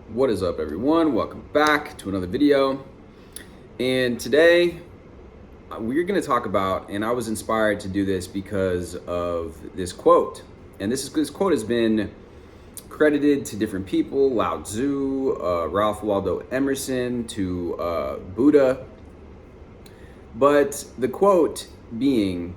What is up, everyone? Welcome back to another video. And today we're going to talk about, and I was inspired to do this because of this quote. And this quote has been credited to different people: Lao Tzu, Ralph Waldo Emerson, to Buddha. But the quote being,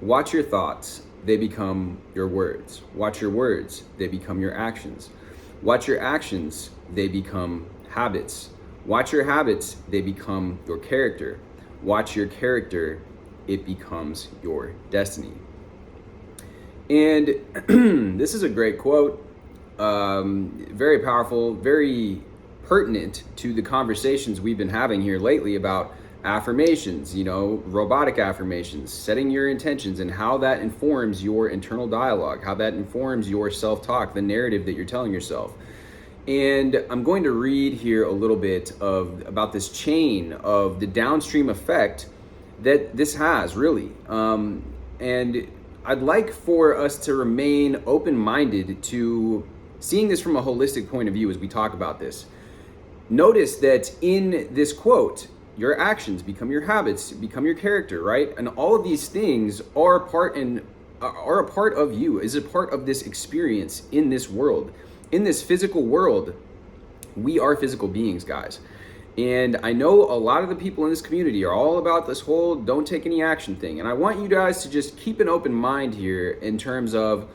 "Watch your thoughts, they become your words. Watch your words, they become your actions. Watch your actions, they become habits. Watch your habits, they become your character. Watch your character, it becomes your destiny." And this is a great quote, very powerful, very pertinent to the conversations we've been having here lately about affirmations, robotic affirmations, setting your intentions, and how that informs your internal dialogue, how that informs your self-talk, the narrative that you're telling yourself. And I'm going to read here a little bit about this chain of the downstream effect that this has, really. And I'd like for us to remain open-minded to seeing this from a holistic point of view as we talk about this. Notice that in this quote, your actions become your habits, become your character, right? And all of these things are a part of you, is a part of this experience in this world. In this physical world, we are physical beings, guys. And I know a lot of the people in this community are all about this whole don't take any action thing. And I want you guys to just keep an open mind here in terms of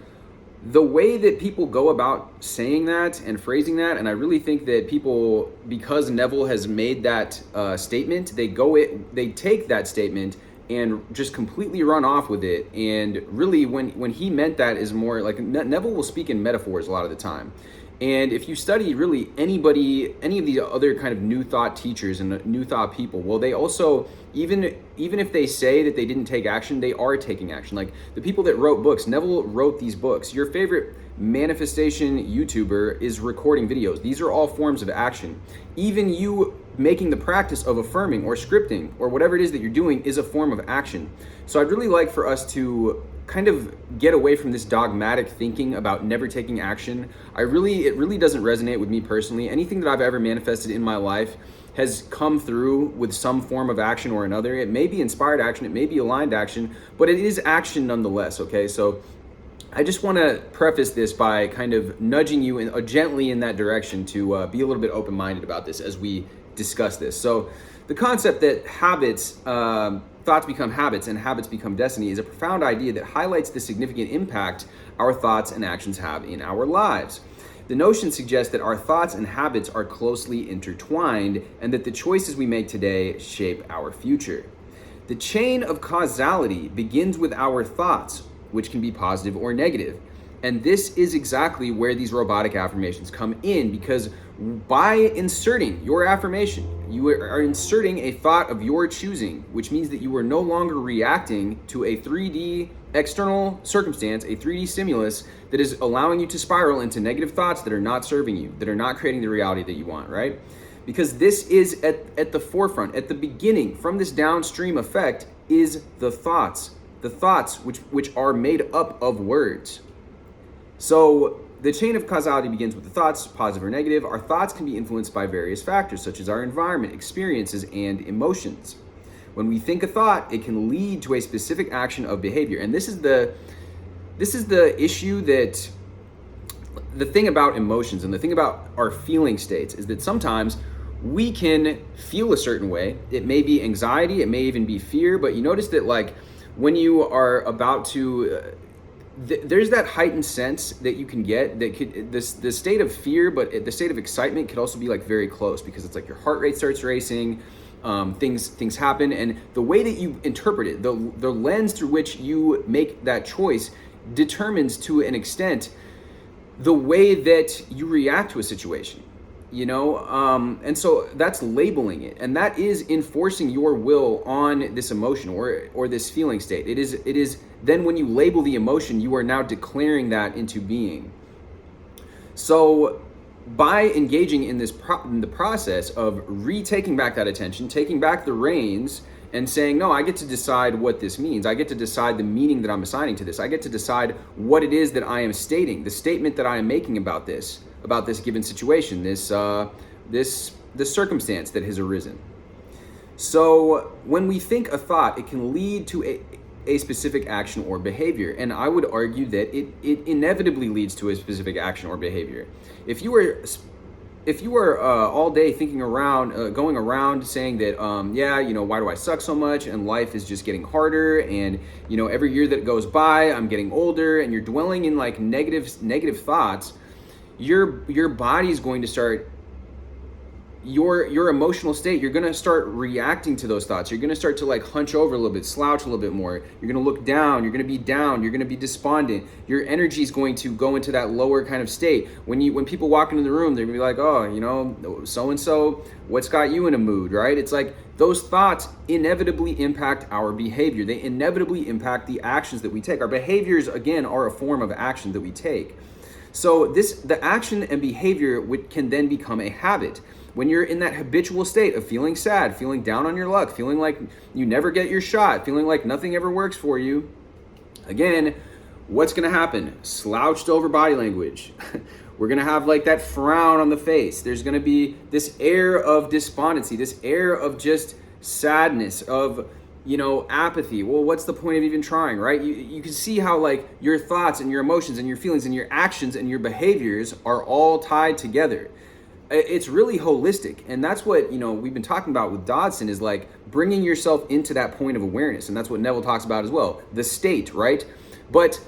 the way that people go about saying that and phrasing that. And I really think that people, because Neville has made that statement, they take that statement and just completely run off with it. And really, when he meant that is more like, Neville will speak in metaphors a lot of the time. And if you study really any of the other kind of new thought teachers and new thought people, well, they also, even if they say that they didn't take action, they are taking action. Like the people that wrote books, Neville wrote these books. Your favorite manifestation YouTuber is recording videos. These are all forms of action. Even you making the practice of affirming or scripting or whatever it is that you're doing is a form of action. So I'd really like for us to kind of get away from this dogmatic thinking about never taking action. It really doesn't resonate with me personally. Anything that I've ever manifested in my life has come through with some form of action or another. It may be inspired action, it may be aligned action, but it is action nonetheless, okay? So I just want to preface this by kind of nudging you gently in that direction to be a little bit open-minded about this as we discuss this. So the concept that thoughts become habits and habits become destiny is a profound idea that highlights the significant impact our thoughts and actions have in our lives. The notion suggests that our thoughts and habits are closely intertwined and that the choices we make today shape our future. The chain of causality begins with our thoughts, which can be positive or negative. And this is exactly where these robotic affirmations come in, because by inserting your affirmation, you are inserting a thought of your choosing, which means that you are no longer reacting to a 3D external circumstance, a 3D stimulus that is allowing you to spiral into negative thoughts that are not serving you, that are not creating the reality that you want, right? Because this is at the forefront, at the beginning, from this downstream effect is the thoughts which are made up of words. So the chain of causality begins with the thoughts, positive or negative. Our thoughts can be influenced by various factors, such as our environment, experiences, and emotions. When we think a thought, it can lead to a specific action of behavior. And this is the issue, that the thing about emotions and the thing about our feeling states is that sometimes we can feel a certain way. It may be anxiety, it may even be fear, but you notice that like when you are about to there's that heightened sense that you can get that could the state of fear, but the state of excitement could also be like very close, because it's like your heart rate starts racing, things happen, and the way that you interpret it, the lens through which you make that choice determines to an extent the way that you react to a situation. And so that's labeling it, and that is enforcing your will on this emotion or this feeling state. It is then when you label the emotion, you are now declaring that into being. So by engaging in in the process of retaking back that attention, taking back the reins, and saying, no, I get to decide what this means. I get to decide the meaning that I'm assigning to this. I get to decide what it is that I am stating, the statement that I am making about this. about this given situation, this circumstance that has arisen. So when we think a thought, it can lead to a specific action or behavior. And I would argue that it inevitably leads to a specific action or behavior. If you were all day thinking around, going around saying that, why do I suck so much? And life is just getting harder. And, every year that goes by, I'm getting older, and you're dwelling in like negative thoughts, your body's going to start, your emotional state, you're going to start reacting to those thoughts. You're going to start to like hunch over a little bit, slouch a little bit more. You're going to look down, you're going to be down, you're going to be despondent. Your energy is going to go into that lower kind of state. When people walk into the room, they're going to be like, oh, so-and-so, what's got you in a mood, right? It's like those thoughts inevitably impact our behavior. They inevitably impact the actions that we take. Our behaviors, again, are a form of action that we take. So the action and behavior can then become a habit. When you're in that habitual state of feeling sad, feeling down on your luck, feeling like you never get your shot, feeling like nothing ever works for you, again, what's going to happen? Slouched over body language. We're going to have like that frown on the face. There's going to be this air of despondency, this air of just sadness, of apathy. Well, what's the point of even trying, right? You can see how like your thoughts and your emotions and your feelings and your actions and your behaviors are all tied together. It's really holistic, and that's what we've been talking about with Dodson, is like bringing yourself into that point of awareness, and that's what Neville talks about as well, the state, right? But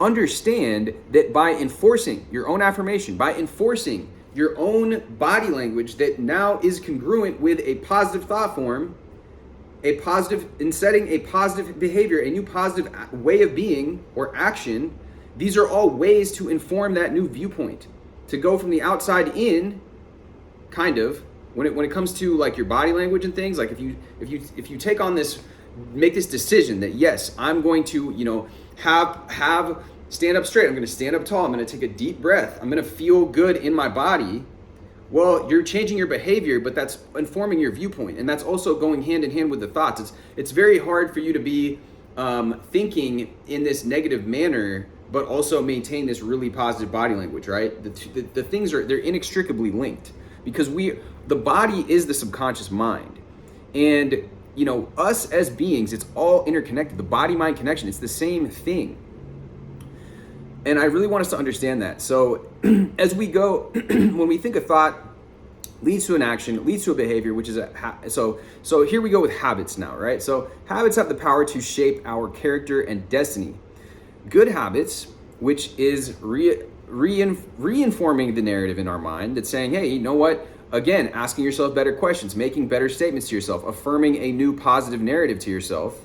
understand that by enforcing your own affirmation, by enforcing your own body language that now is congruent with a positive thought form, in setting a positive behavior, a new positive way of being or action, these are all ways to inform that new viewpoint, to go from the outside in. Kind of when it comes to like your body language and things, like if you take on this, make this decision that yes, I'm going to have stand up straight, I'm going to stand up tall, I'm going to take a deep breath, I'm going to feel good in my body. Well, you're changing your behavior, but that's informing your viewpoint, and that's also going hand in hand with the thoughts. It's very hard for you to be thinking in this negative manner, but also maintain this really positive body language, right? The things they're inextricably linked. Because the body is the subconscious mind. And, us as beings, it's all interconnected. The body-mind connection, it's the same thing. And I really want us to understand that. So as we go, when we think a thought leads to an action, leads to a behavior, which is so here we go with habits now, right? So habits have the power to shape our character and destiny. Good habits, which is reinforming the narrative in our mind, that's saying, hey, you know what? Again, asking yourself better questions, making better statements to yourself, affirming a new positive narrative to yourself.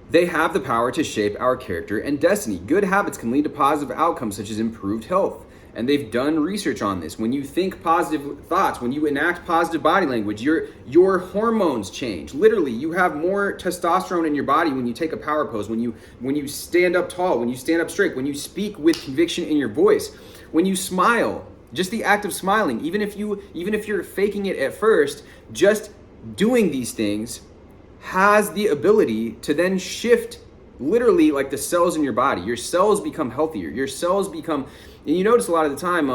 They have the power to shape our character and destiny. Good habits can lead to positive outcomes such as improved health. And they've done research on this. When you think positive thoughts, when you enact positive body language, your hormones change. Literally, you have more testosterone in your body when you take a power pose, when you stand up tall, when you stand up straight, when you speak with conviction in your voice, when you smile. Just the act of smiling, even if you're faking it at first, just doing these things has the ability to then shift literally like the cells in your body. Your cells become healthier. Your cells become, and you notice a lot of the time,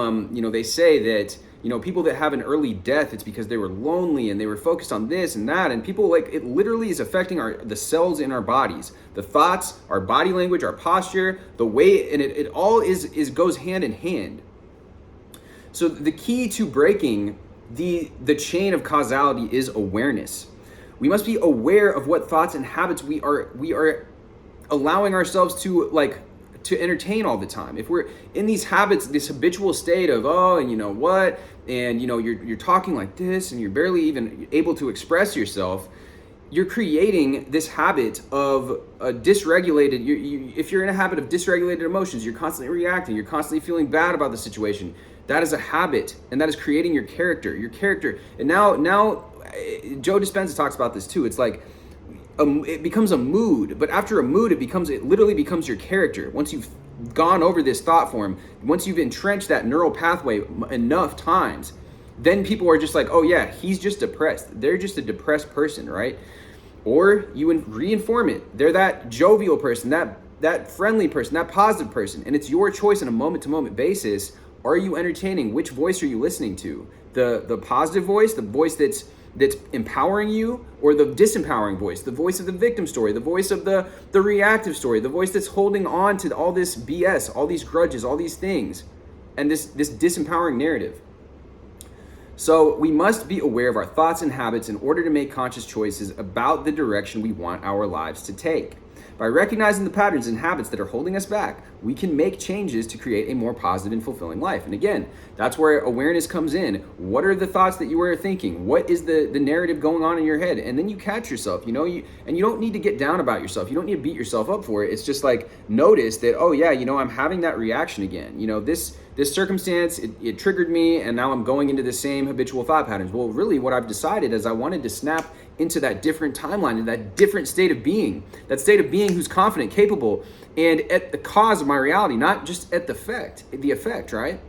they say that, people that have an early death, it's because they were lonely and they were focused on this and that. And people, like, it literally is affecting the cells in our bodies, the thoughts, our body language, our posture, the way, and it all goes hand in hand. So the key to breaking the chain of causality is awareness. We must be aware of what thoughts and habits we are allowing ourselves to entertain all the time. If we're in these habits, this habitual state of, and you know what, and you're talking like this and you're barely even able to express yourself, you're creating this habit of dysregulated, if you're in a habit of dysregulated emotions, you're constantly reacting, you're constantly feeling bad about the situation. That is a habit, and that is creating your character. And now Joe Dispenza talks about this too. It's like, it becomes a mood, but after a mood, it literally becomes your character. Once you've gone over this thought form, once you've entrenched that neural pathway enough times, then people are just like, oh yeah, he's just depressed. They're just a depressed person, right? Or you reinform it. They're that jovial person, that that friendly person, that positive person, and it's your choice on a moment-to-moment basis. Are you entertaining? Which voice are you listening to? The positive voice, the voice that's empowering you, or the disempowering voice, the voice of the victim story, the voice of the reactive story, the voice that's holding on to all this BS, all these grudges, all these things, and this disempowering narrative. So we must be aware of our thoughts and habits in order to make conscious choices about the direction we want our lives to take. By recognizing the patterns and habits that are holding us back, we can make changes to create a more positive and fulfilling life. And again, that's where awareness comes in. What are the thoughts that you are thinking? What is the narrative going on in your head? And then you catch yourself, and you don't need to get down about yourself. You don't need to beat yourself up for it. It's just like, notice that, oh yeah, I'm having that reaction again. This circumstance, it triggered me, and now I'm going into the same habitual thought patterns. Well, really what I've decided is I wanted to snap into that different timeline, in that different state of being, who's confident, capable, and at the cause of my reality, not just at the effect, right?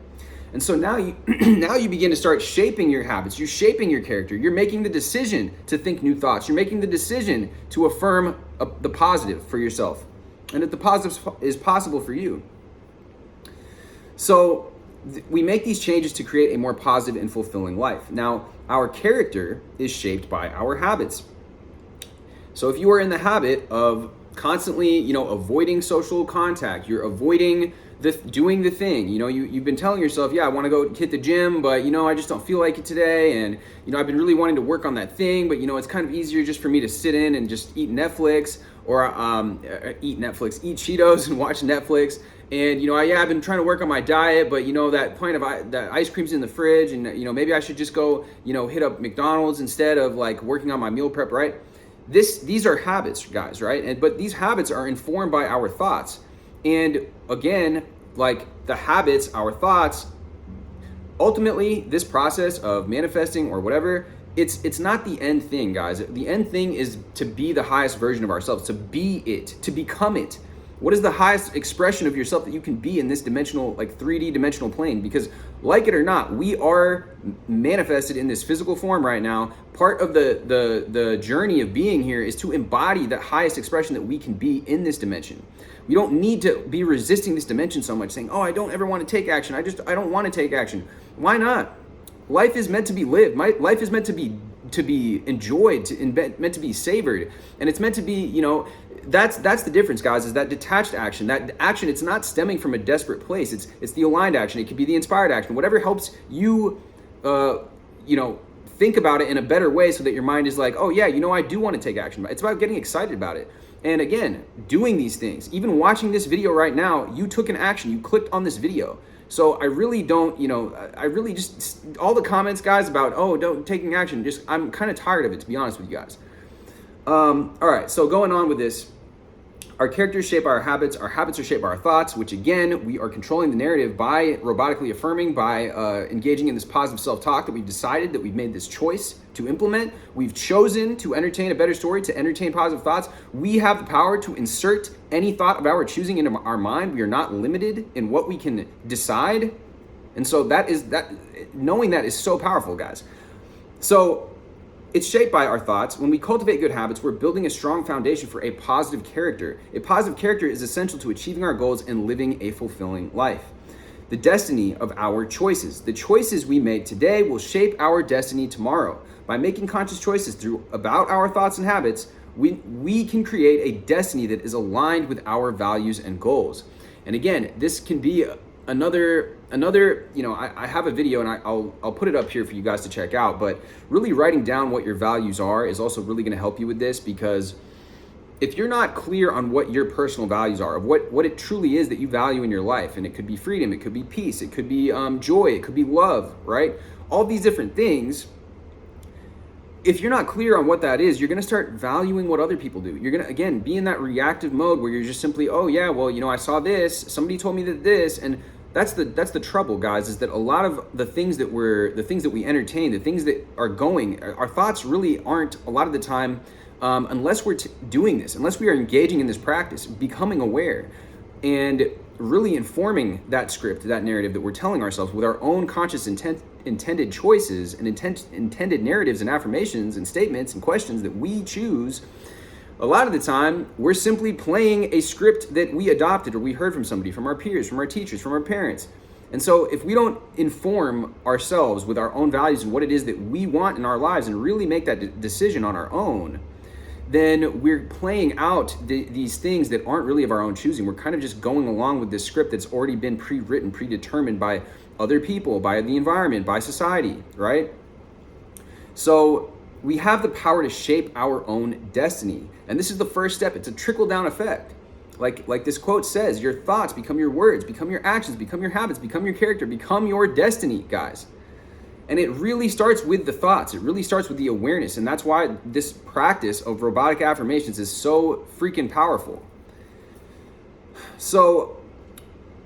And so now you now you begin to start shaping your habits. You're shaping your character. You're making the decision to think new thoughts. You're making the decision to affirm the positive for yourself, and that the positive is possible for you. So we make these changes to create a more positive and fulfilling life. Now, our character is shaped by our habits. So if you are in the habit of constantly, avoiding social contact, you're avoiding doing the thing, you've been telling yourself, yeah, I want to go hit the gym, but I just don't feel like it today. And, I've been really wanting to work on that thing, but it's kind of easier just for me to sit in and just eat Netflix, or eat Cheetos and watch Netflix. And, I've been trying to work on my diet, but, that pint of that ice cream's in the fridge, and, maybe I should just go, hit up McDonald's instead of like working on my meal prep, right? These are habits, guys, right? But these habits are informed by our thoughts. And again, like the habits, our thoughts, ultimately this process of manifesting or whatever, it's not the end thing, guys. The end thing is to be the highest version of ourselves, to be it, to become it. What is the highest expression of yourself that you can be in this dimensional, like 3D dimensional plane? Because like it or not, we are manifested in this physical form right now. Part of the journey of being here is to embody the highest expression that we can be in this dimension. We don't need to be resisting this dimension so much, saying, oh, I don't ever want to take action. I don't want to take action. Why not? Life is meant to be lived. Life is meant to be enjoyed, meant to be savored. And it's meant to be, that's the difference, guys, is that detached action. That action, it's not stemming from a desperate place. It's the aligned action. It could be the inspired action. Whatever helps you, think about it in a better way, so that your mind is like, oh yeah, I do want to take action. It's about getting excited about it. And again, doing these things, even watching this video right now, you took an action, you clicked on this video. So I really don't, I really just, all the comments, guys, about, oh, don't taking action, I'm kind of tired of it, to be honest with you guys. All right, so going on with this, our characters shape our habits are shaped by our thoughts, which again, we are controlling the narrative by robotically affirming, by engaging in this positive self-talk that we've decided, that we've made this choice to implement. We've chosen to entertain a better story, to entertain positive thoughts. We have the power to insert any thought of our choosing into our mind. We are not limited in what we can decide. And so knowing that is so powerful, guys. So it's shaped by our thoughts. When we cultivate good habits, we're building a strong foundation for a positive character. A positive character is essential to achieving our goals and living a fulfilling life. The destiny of our choices. The choices we make today will shape our destiny tomorrow. By making conscious choices about our thoughts and habits, we can create a destiny that is aligned with our values and goals. And again, this can be another, I have a video, and I'll put it up here for you guys to check out, but really writing down what your values are is also really going to help you with this, because if you're not clear on what your personal values are, of what it truly is that you value in your life, and it could be freedom, it could be peace, it could be joy, it could be love, right? All these different things. If you're not clear on what that is, you're going to start valuing what other people do. You're going to, again, be in that reactive mode where you're just simply, oh yeah, well, I saw this, somebody told me that this, and that's the trouble, guys, is that a lot of the things that we entertain, the things that are going, our thoughts really aren't a lot of the time, unless we're doing this, unless we are engaging in this practice, becoming aware, and really informing that script, that narrative that we're telling ourselves with our own conscious intended choices and intended narratives and affirmations and statements and questions that we choose. A lot of the time, we're simply playing a script that we adopted or we heard from somebody, from our peers, from our teachers, from our parents. And so if we don't inform ourselves with our own values and what it is that we want in our lives and really make that decision on our own, then we're playing out these things that aren't really of our own choosing. We're kind of just going along with this script that's already been pre-written, predetermined by other people, by the environment, by society, right? So we have the power to shape our own destiny. And this is the first step. It's a trickle-down effect. Like this quote says, your thoughts become your words, become your actions, become your habits, become your character, become your destiny, guys. And it really starts with the thoughts. It really starts with the awareness. And that's why this practice of robotic affirmations is so freaking powerful. So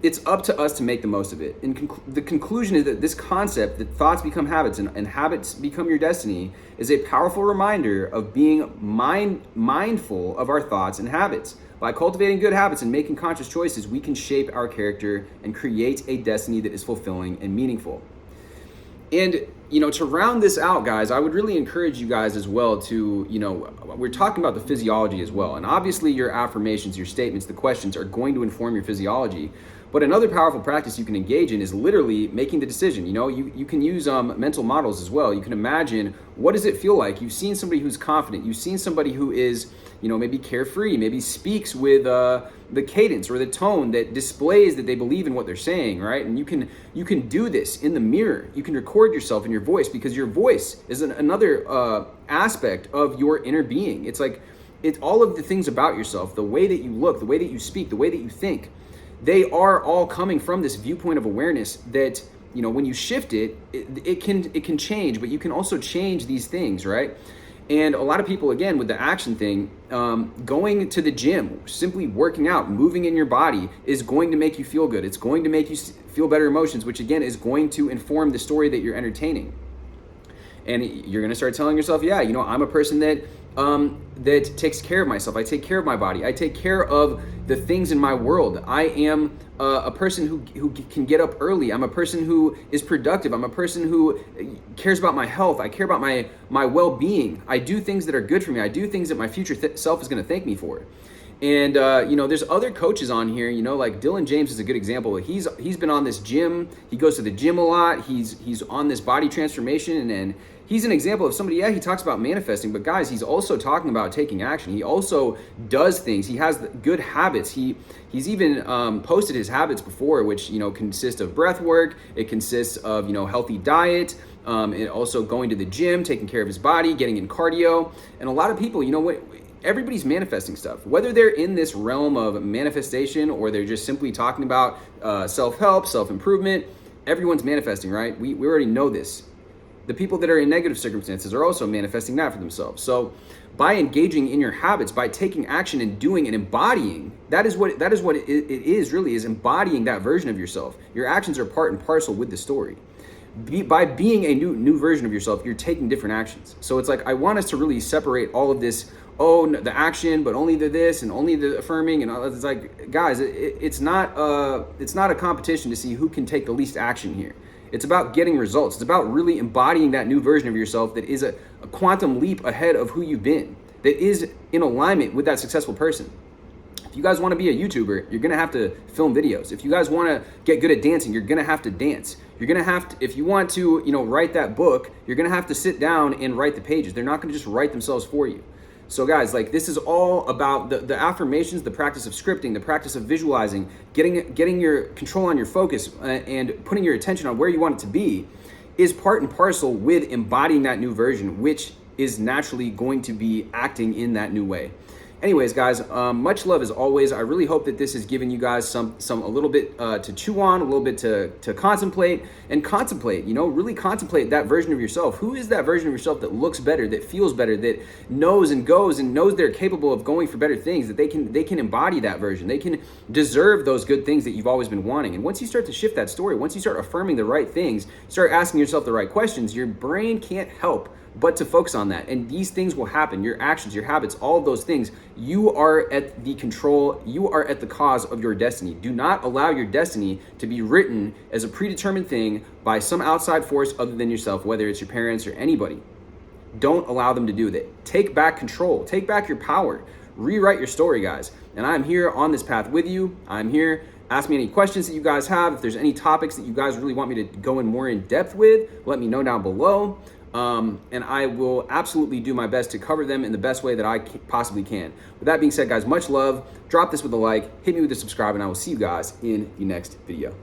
it's up to us to make the most of it. And the conclusion is that this concept that thoughts become habits and habits become your destiny is a powerful reminder of being mindful of our thoughts and habits. By cultivating good habits and making conscious choices, we can shape our character and create a destiny that is fulfilling and meaningful. And, to round this out, guys, I would really encourage you guys as well to, we're talking about the physiology as well. And obviously your affirmations, your statements, the questions are going to inform your physiology. But another powerful practice you can engage in is literally making the decision. You can use mental models as well. You can imagine, what does it feel like? You've seen somebody who's confident. You've seen somebody who is, maybe carefree, maybe speaks with the cadence or the tone that displays that they believe in what they're saying, right? And you can do this in the mirror. You can record yourself in your voice, because your voice is another aspect of your inner being. It's like, it's all of the things about yourself, the way that you look, the way that you speak, the way that you think. They are all coming from this viewpoint of awareness that, when you shift it can change, but you can also change these things, right? And a lot of people, again, with the action thing, going to the gym, simply working out, moving in your body is going to make you feel good. It's going to make you feel better emotions, which again is going to inform the story that you're entertaining. And you're going to start telling yourself, yeah, I'm a person that takes care of myself. I take care of my body. I take care of the things in my world. I am a person who can get up early. I'm a person who is productive. I'm a person who cares about my health. I care about my well-being. I do things that are good for me. I do things that my future self is going to thank me for. And there's other coaches on here, like Dylan James is a good example. He's been on this gym. He goes to the gym a lot. He's on this body transformation, and he's an example of somebody, he talks about manifesting, but guys, he's also talking about taking action. He also does things. He has good habits. He's even posted his habits before, which, consist of breath work. It consists of, healthy diet, and also going to the gym, taking care of his body, getting in cardio. And a lot of people, everybody's manifesting stuff, whether they're in this realm of manifestation or they're just simply talking about self-help, self-improvement. Everyone's manifesting, right? We already know this. The people that are in negative circumstances are also manifesting that for themselves. So by engaging in your habits, by taking action and doing and embodying, that is what it is really, is embodying that version of yourself. Your actions are part and parcel with the story. By being a new version of yourself, you're taking different actions. So it's like, I want us to really separate all of this, the action, but only the this and only the affirming, and all. It's like, guys, it's not a competition to see who can take the least action here. It's about getting results. It's about really embodying that new version of yourself that is a quantum leap ahead of who you've been, that is in alignment with that successful person. If you guys want to be a YouTuber, you're going to have to film videos. If you guys want to get good at dancing, you're going to have to dance. You're going to have to, if you want to, write that book, you're going to have to sit down and write the pages. They're not going to just write themselves for you. So guys, this is all about the affirmations, the practice of scripting, the practice of visualizing, getting your control on your focus and putting your attention on where you want it to be is part and parcel with embodying that new version, which is naturally going to be acting in that new way. Anyways, guys, much love as always. I really hope that this has given you guys some a little bit to chew on, a little bit to contemplate, really contemplate that version of yourself. Who is that version of yourself that looks better, that feels better, that knows and goes and knows they're capable of going for better things, that they can embody that version. They can deserve those good things that you've always been wanting. And once you start to shift that story, once you start affirming the right things, start asking yourself the right questions, your brain can't help but to focus on that. And these things will happen. Your actions, your habits, all of those things, you are at the control, you are at the cause of your destiny. Do not allow your destiny to be written as a predetermined thing by some outside force other than yourself, whether it's your parents or anybody. Don't allow them to do that. Take back control. Take back your power. rewrite your story, guys. And I'm here on this path with you. I'm here. Ask me any questions that you guys have. If there's any topics that you guys really want me to go in more in depth with, let me know down below. And I will absolutely do my best to cover them in the best way that I possibly can. With that being said, guys, much love. Drop this with a like, hit me with a subscribe, and I will see you guys in the next video.